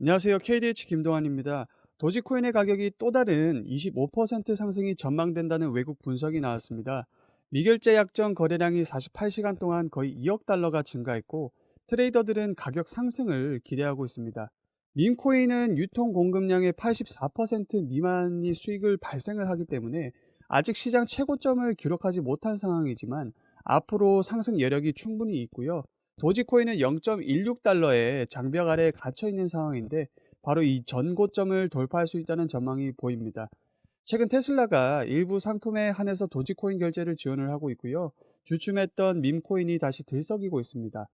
안녕하세요. KDH 김동환입니다. 도지코인의 가격이 또 다른 25% 상승이 전망된다는 외국 분석이 나왔습니다. 미결제 약정 거래량이 48시간 동안 거의 2억 달러가 증가했고, 트레이더들은 가격 상승을 기대하고 있습니다. 밈코인은 유통 공급량의 84% 미만이 수익을 발생을 하기 때문에 아직 시장 최고점을 기록하지 못한 상황이지만 앞으로 상승 여력이 충분히 있고요. 도지코인은 0.16달러의 장벽 아래에 갇혀 있는 상황인데 바로 이 전고점을 돌파할 수 있다는 전망이 보입니다. 최근 테슬라가 일부 상품에 한해서 도지코인 결제를 지원을 하고 있고요. 주춤했던 밈코인이 다시 들썩이고 있습니다.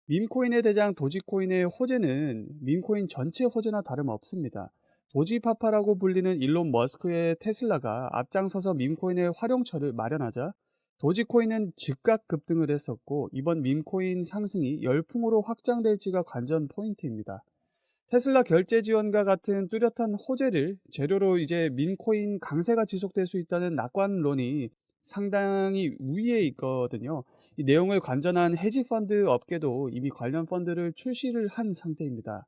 밈코인의 대장 도지코인의 호재는 밈코인 전체 호재나 다름없습니다. 도지파파라고 불리는 일론 머스크의 테슬라가 앞장서서 밈코인의 활용처를 마련하자 도지코인은 즉각 급등을 했었고, 이번 밈코인 상승이 열풍으로 확장될지가 관전 포인트입니다. 테슬라 결제 지원과 같은 뚜렷한 호재를 재료로 이제 민코인 강세가 지속될 수 있다는 낙관론이 상당히 우위에 있거든요. 이 내용을 관전한 헤지 펀드 업계도 이미 관련 펀드를 출시를 한 상태입니다.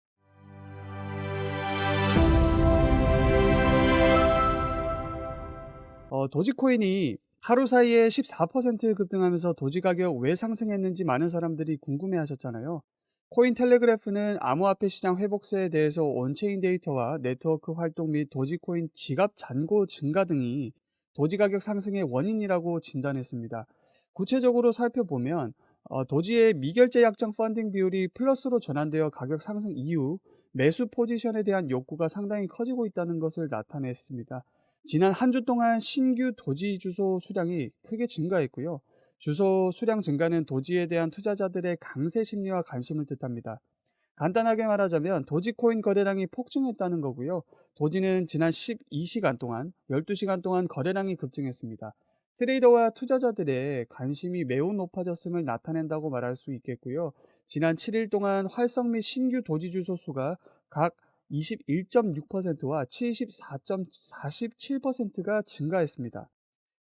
도지코인이 하루 사이에 14% 급등하면서 도지 가격 왜 상승했는지 많은 사람들이 궁금해 하셨잖아요. 코인 텔레그래프는 암호화폐 시장 회복세에 대해서 온체인 데이터와 네트워크 활동 및 도지코인 지갑 잔고 증가 등이 도지 가격 상승의 원인이라고 진단했습니다. 구체적으로 살펴보면 도지의 미결제 약정 펀딩 비율이 플러스로 전환되어 가격 상승 이후 매수 포지션에 대한 욕구가 상당히 커지고 있다는 것을 나타냈습니다. 지난 한 주 동안 신규 도지 주소 수량이 크게 증가했고요. 주소 수량 증가는 도지에 대한 투자자들의 강세 심리와 관심을 뜻합니다. 간단하게 말하자면 도지코인 거래량이 폭증했다는 거고요. 도지는 지난 12시간 동안, 12시간 동안 거래량이 급증했습니다. 트레이더와 투자자들의 관심이 매우 높아졌음을 나타낸다고 말할 수 있겠고요. 지난 7일 동안 활성 및 신규 도지 주소 수가 각 21.6%와 74.47%가 증가했습니다.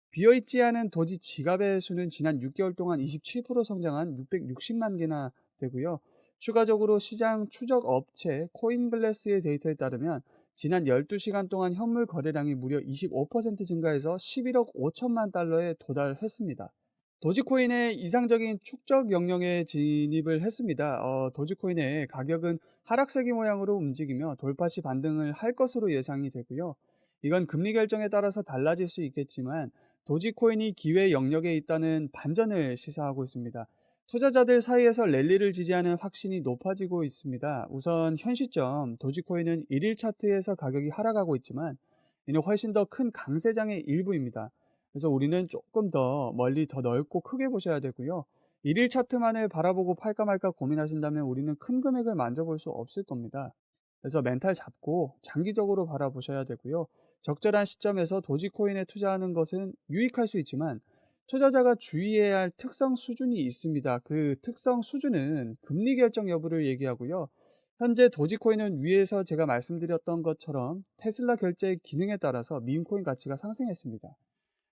비어있지 않은 도지 지갑의 수는 지난 6개월 동안 27% 성장한 660만 개나 되고요. 추가적으로 시장 추적 업체 코인글래스의 데이터에 따르면 지난 12시간 동안 현물 거래량이 무려 25% 증가해서 11억 5천만 달러에 도달했습니다. 도지코인의 이상적인 축적 영역에 진입을 했습니다. 도지코인의 가격은 하락세기 모양으로 움직이며 돌파시 반등을 할 것으로 예상이 되고요. 이건 금리 결정에 따라서 달라질 수 있겠지만 도지코인이 기회 영역에 있다는 반전을 시사하고 있습니다. 투자자들 사이에서 랠리를 지지하는 확신이 높아지고 있습니다. 우선 현 시점 도지코인은 1일 차트에서 가격이 하락하고 있지만 이는 훨씬 더 큰 강세장의 일부입니다. 그래서 우리는 조금 더 멀리 더 넓고 크게 보셔야 되고요. 일일 차트만을 바라보고 팔까 말까 고민하신다면 우리는 큰 금액을 만져볼 수 없을 겁니다. 그래서 멘탈 잡고 장기적으로 바라보셔야 되고요. 적절한 시점에서 도지코인에 투자하는 것은 유익할 수 있지만 투자자가 주의해야 할 특성 수준이 있습니다. 그 특성 수준은 금리 결정 여부를 얘기하고요. 현재 도지코인은 위에서 제가 말씀드렸던 것처럼 테슬라 결제 기능에 따라서 밈코인 가치가 상승했습니다.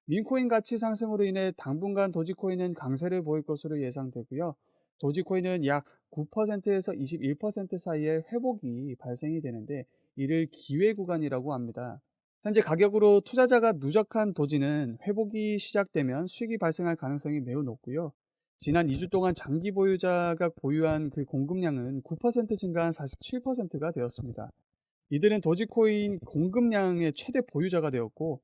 민코인 가치 상승으로 인해 당분간 도지코인은 강세를 보일 것으로 예상되고요. 도지코인은 약 9%에서 21% 사이의 회복이 발생이 되는데 이를 기회 구간이라고 합니다. 현재 가격으로 투자자가 누적한 도지는 회복이 시작되면 수익이 발생할 가능성이 매우 높고요. 지난 2주 동안 장기 보유자가 보유한 그 공급량은 9% 증가한 47%가 되었습니다. 이들은 도지코인 공급량의 최대 보유자가 되었고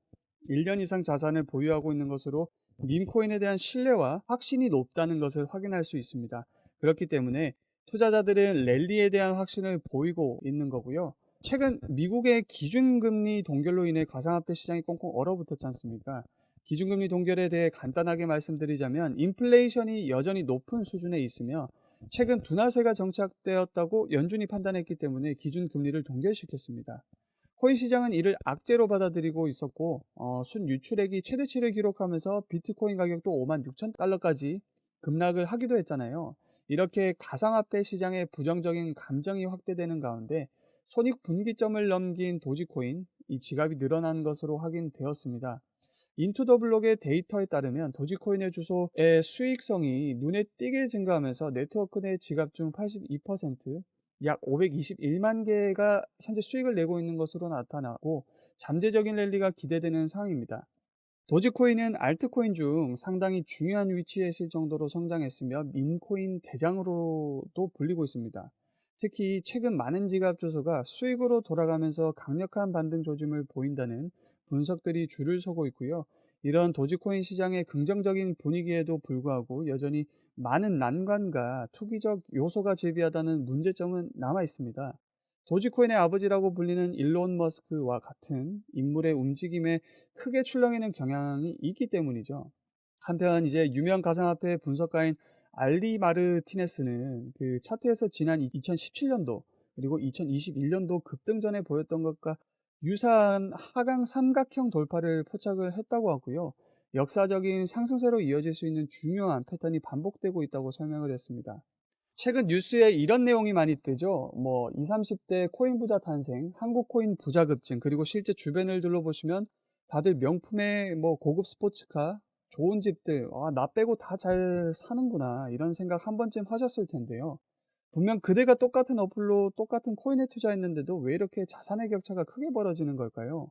1년 이상 자산을 보유하고 있는 것으로 밈코인에 대한 신뢰와 확신이 높다는 것을 확인할 수 있습니다. 그렇기 때문에 투자자들은 랠리에 대한 확신을 보이고 있는 거고요. 최근 미국의 기준금리 동결로 인해 가상화폐 시장이 꽁꽁 얼어붙었지 않습니까? 기준금리 동결에 대해 간단하게 말씀드리자면 인플레이션이 여전히 높은 수준에 있으며 최근 둔화세가 정착되었다고 연준이 판단했기 때문에 기준금리를 동결시켰습니다. 코인 시장은 이를 악재로 받아들이고 있었고 순유출액이 최대치를 기록하면서 비트코인 가격도 5만 6천 달러까지 급락을 하기도 했잖아요. 이렇게 가상화폐 시장의 부정적인 감정이 확대되는 가운데 손익분기점을 넘긴 도지코인, 이 지갑이 늘어난 것으로 확인되었습니다. 인투더블록의 데이터에 따르면 도지코인의 주소의 수익성이 눈에 띄게 증가하면서 네트워크 내 지갑 중 82%, 약 521만 개가 현재 수익을 내고 있는 것으로 나타나고 잠재적인 랠리가 기대되는 상황입니다. 도지코인은 알트코인 중 상당히 중요한 위치에 있을 정도로 성장했으며 민코인 대장으로도 불리고 있습니다. 특히 최근 많은 지갑 주소가 수익으로 돌아가면서 강력한 반등 조짐을 보인다는 분석들이 줄을 서고 있고요. 이런 도지코인 시장의 긍정적인 분위기에도 불구하고 여전히 많은 난관과 투기적 요소가 제기하다는 문제점은 남아 있습니다. 도지코인의 아버지라고 불리는 일론 머스크와 같은 인물의 움직임에 크게 출렁이는 경향이 있기 때문이죠. 한편 이제 유명 가상화폐 분석가인 알리 마르티네스는 그 차트에서 지난 2017년도 그리고 2021년도 급등전에 보였던 것과 유사한 하강 삼각형 돌파를 포착을 했다고 하고요. 역사적인 상승세로 이어질 수 있는 중요한 패턴이 반복되고 있다고 설명을 했습니다. 최근 뉴스에 이런 내용이 많이 뜨죠. 뭐 20, 30대 코인 부자 탄생, 한국 코인 부자 급증, 그리고 실제 주변을 둘러보시면 다들 명품의 뭐 고급 스포츠카, 좋은 집들, 아, 나 빼고 다 잘 사는구나. 이런 생각 한 번쯤 하셨을 텐데요. 분명 그대가 똑같은 어플로 똑같은 코인에 투자했는데도 왜 이렇게 자산의 격차가 크게 벌어지는 걸까요?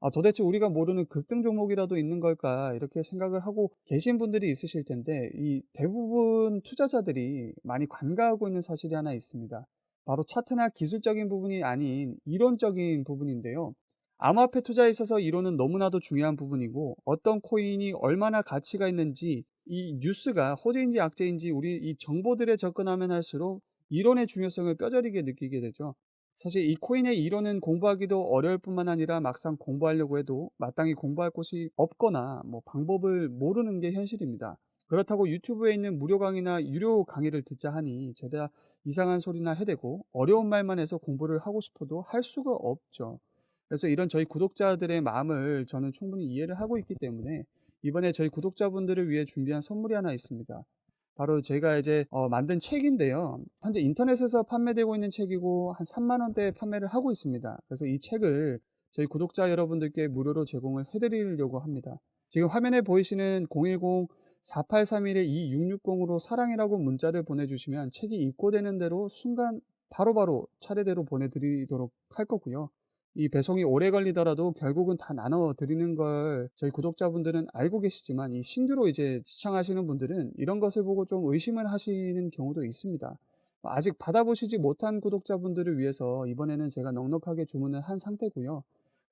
아, 도대체 우리가 모르는 급등 종목이라도 있는 걸까? 이렇게 생각을 하고 계신 분들이 있으실 텐데, 이 대부분 투자자들이 많이 관가하고 있는 사실이 하나 있습니다. 바로 차트나 기술적인 부분이 아닌 이론적인 부분인데요. 암호화폐 투자에 있어서 이론은 너무나도 중요한 부분이고, 어떤 코인이 얼마나 가치가 있는지, 이 뉴스가 호재인지 악재인지 우리 이 정보들에 접근하면 할수록 이론의 중요성을 뼈저리게 느끼게 되죠. 사실 이 코인의 이론은 공부하기도 어려울 뿐만 아니라 막상 공부하려고 해도 마땅히 공부할 곳이 없거나 뭐 방법을 모르는 게 현실입니다. 그렇다고 유튜브에 있는 무료 강의나 유료 강의를 듣자 하니 죄다 이상한 소리나 해대고 어려운 말만 해서 공부를 하고 싶어도 할 수가 없죠. 그래서 이런 저희 구독자들의 마음을 저는 충분히 이해를 하고 있기 때문에 이번에 저희 구독자분들을 위해 준비한 선물이 하나 있습니다. 바로 제가 이제 만든 책인데요. 현재 인터넷에서 판매되고 있는 책이고 한 3만 원대에 판매를 하고 있습니다. 그래서 이 책을 저희 구독자 여러분들께 무료로 제공을 해드리려고 합니다. 지금 화면에 보이시는 010-4831-2660으로 사랑이라고 문자를 보내주시면 책이 입고되는 대로 순간 바로바로 차례대로 보내드리도록 할 거고요. 이 배송이 오래 걸리더라도 결국은 다 나눠 드리는 걸 저희 구독자분들은 알고 계시지만 이 신규로 이제 시청하시는 분들은 이런 것을 보고 좀 의심을 하시는 경우도 있습니다. 아직 받아보시지 못한 구독자분들을 위해서 이번에는 제가 넉넉하게 주문을 한 상태고요.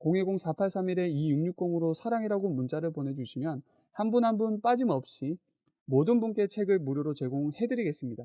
010-4831-2660으로 사랑이라고 문자를 보내주시면 한 분 한 분 빠짐없이 모든 분께 책을 무료로 제공해 드리겠습니다.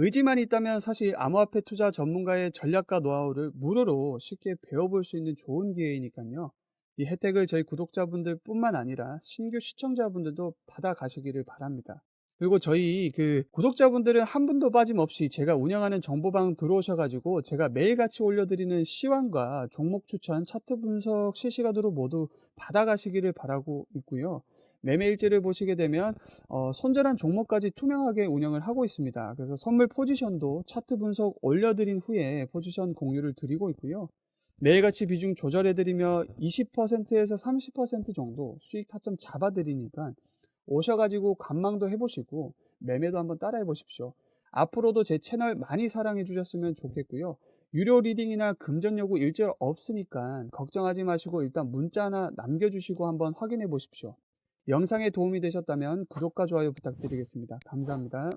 의지만 있다면 사실 암호화폐 투자 전문가의 전략과 노하우를 무료로 쉽게 배워볼 수 있는 좋은 기회이니까요. 이 혜택을 저희 구독자분들 뿐만 아니라 신규 시청자분들도 받아가시기를 바랍니다. 그리고 저희 그 구독자분들은 한 분도 빠짐없이 제가 운영하는 정보방 들어오셔가지고 제가 매일같이 올려드리는 시황과 종목 추천, 차트 분석 실시간으로 모두 받아가시기를 바라고 있고요. 매매 일지를 보시게 되면 손절한 종목까지 투명하게 운영을 하고 있습니다. 그래서 선물 포지션도 차트 분석 올려드린 후에 포지션 공유를 드리고 있고요. 매일같이 비중 조절해드리며 20%에서 30% 정도 수익 타점 잡아드리니까 오셔가지고 관망도 해보시고 매매도 한번 따라해 보십시오. 앞으로도 제 채널 많이 사랑해 주셨으면 좋겠고요. 유료 리딩이나 금전 요구 일절 없으니까 걱정하지 마시고 일단 문자 하나 남겨주시고 한번 확인해 보십시오. 영상에 도움이 되셨다면 구독과 좋아요 부탁드리겠습니다. 감사합니다.